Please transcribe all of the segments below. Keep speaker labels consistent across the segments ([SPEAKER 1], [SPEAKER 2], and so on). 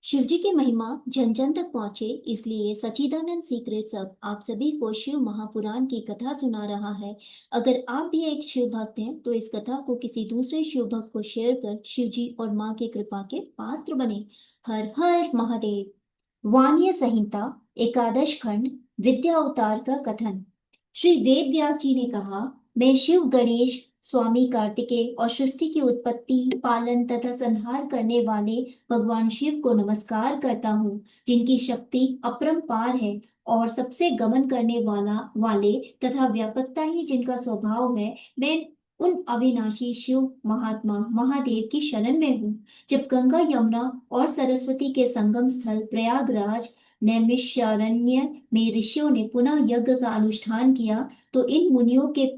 [SPEAKER 1] शिव जी की महिमा जन जन तक पहुंचे, इसलिए सच्चिदानंद सीक्रेट्स अब आप सभी को शिव महापुराण की कथा सुना रहा है। अगर आप भी एक शिव भक्त हैं तो इस कथा को किसी दूसरे शिव भक्त को शेयर कर शिव जी और माँ की कृपा के पात्र बने। हर हर महादेव। वाणिया संहिता, एकादश खंड, विद्या अवतार का कथन। श्री वेद व्यास जी ने कहा, मैं शिव गणेश स्वामी कार्तिकेय और सृष्टि की उत्पत्ति, पालन तथा संहार करने वाले भगवान शिव को नमस्कार करता हूँ, जिनकी शक्ति अपरंपार है और सबसे गमन करने वाले तथा व्यापकता ही जिनका स्वभाव है। मैं उन अविनाशी शिव महात्मा महादेव की शरण में हूँ। जब गंगा यमुना और सरस्वती के संगम स्थल प्रयागराज नैमिषारण्य में ऋषियों ने पुनः यज्ञ का अनुष्ठान किया, तो इन मुनियों के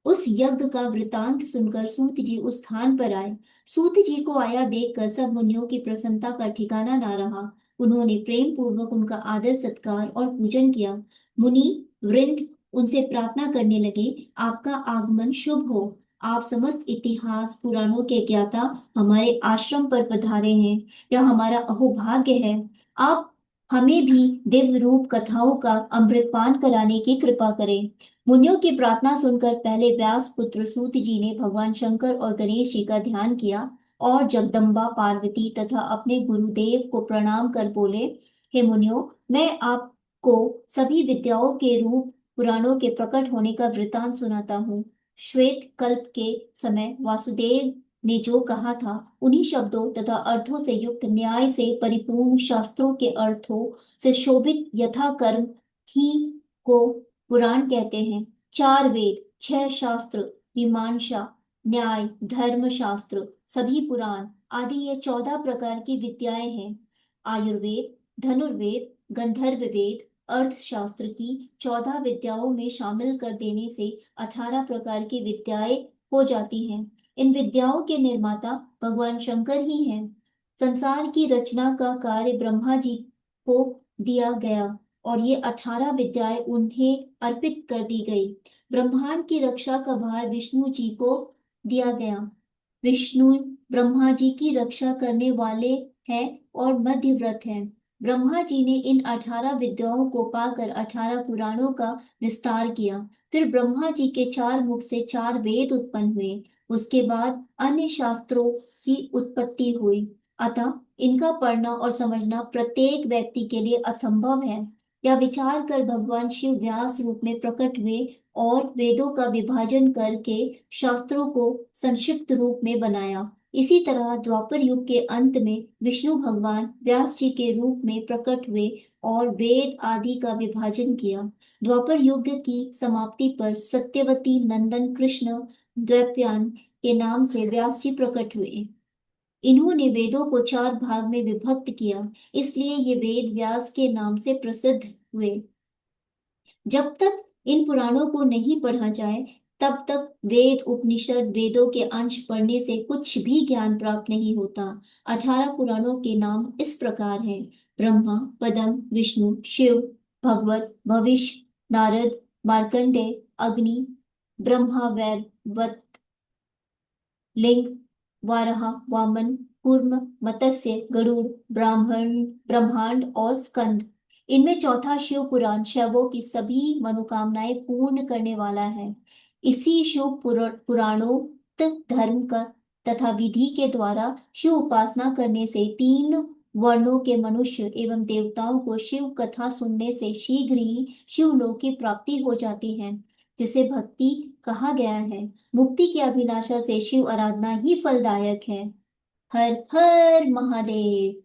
[SPEAKER 1] उस यज्ञ का वृतांत सुनकर सूत जी उस स्थान पर आए। सूत जी को आया देखकर सब मुनियों की प्रसन्नता का ठिकाना ना रहा। उन्होंने प्रेम पूर्वक उनका आदर सत्कार और पूजन किया। मुनि वृंद उनसे प्रार्थना करने लगे, आपका आगमन शुभ हो। आप समस्त इतिहास पुराणों के ज्ञाता हमारे आश्रम पर पधारे हैं। यह हमारा अहोभाग्य है। आप हमें भी दिव्य रूप कथाओं का अमृतपान कराने की कृपा करें। मुनियों की प्रार्थना सुनकर पहले व्यास पुत्र सूत जी ने भगवान शंकर और गणेश जी का ध्यान किया और जगदम्बा पार्वती तथा अपने गुरुदेव को प्रणाम कर बोले, हे मुनियों, मैं आपको सभी विद्याओं के रूप पुराणों के प्रकट होने का वृतांत सुनाता हूँ। श्वेत कल्प के समय वासुदेव ने जो कहा था, उन्हीं शब्दों तथा अर्थों से युक्त न्याय से परिपूर्ण शास्त्रों के अर्थों से शोभित यथा कर्म ही को पुराण कहते हैं। चार वेद, छह शास्त्र, मीमांसा, न्याय, धर्म शास्त्र, सभी पुराण आदि ये 14 प्रकार की विद्याएं हैं। आयुर्वेद, धनुर्वेद, गंधर्व वेद, अर्थशास्त्र की 14 विद्याओं में शामिल कर देने से 18 प्रकार की विद्याएं हो जाती हैं। इन विद्याओं के निर्माता भगवान शंकर ही हैं। संसार की रचना का कार्य ब्रह्मा जी को दिया गया और ये 18 विद्याएं उन्हें अर्पित कर दी गई। ब्रह्मांड की रक्षा का भार विष्णु जी को दिया गया। विष्णु ब्रह्मा जी की रक्षा करने वाले हैं और मध्यव्रत हैं। ब्रह्मा जी ने इन 18 विद्याओं को पाकर 18 पुराणों का विस्तार किया। फिर ब्रह्मा जी के चार मुख से चार वेद उत्पन्न हुए। उसके बाद अन्य शास्त्रों की उत्पत्ति हुई। अतः इनका पढ़ना और समझना प्रत्येक व्यक्ति के लिए असंभव है। या विचार कर भगवान शिव व्यास रूप में प्रकट हुए और वेदों का विभाजन करके शास्त्रों को संक्षिप्त रूप में बनाया। इसी तरह द्वापर युग के अंत में विष्णु भगवान व्यास जी के रूप में प्रकट हुए और वेद आदि का विभाजन किया। द्वापर युग की समाप्ति पर सत्यवती नंदन कृष्ण द्वैपायन के नाम से व्यास जी प्रकट हुए। इन्होंने वेदों को चार भाग में विभक्त किया, इसलिए ये वेद व्यास के नाम से प्रसिद्ध हुए। जब तक इन पुराणों को नहीं पढ़ा जाए, तब तक वेद उपनिषद वेदों के अंश पढ़ने से कुछ भी ज्ञान प्राप्त नहीं होता। 18 पुराणों के नाम इस प्रकार हैं: ब्रह्मा, पदम, विष्णु, शिव, भगवत, भविष्य, नारद, मार्कंडेय, अग्नि, ब्रह्मा, वैवर्त, लिंग, वाराह, वामन, कूर्म, मत्स्य, गरुड़, ब्रह्मांड और स्कंद। इनमें चौथा शिव पुराण शैवों की सभी मनोकामनाएं पूर्ण करने वाला है। इसी शिव पुराणोक्त धर्म का तथा विधि के द्वारा शिव उपासना करने से तीन वर्णों के मनुष्य एवं देवताओं को शिव कथा सुनने से शीघ्र ही शिवलोक की प्राप्ति हो जाती है, जिसे भक्ति कहा गया है। मुक्ति की अभिलाषा से शिव आराधना ही फलदायक है। हर हर महादेव।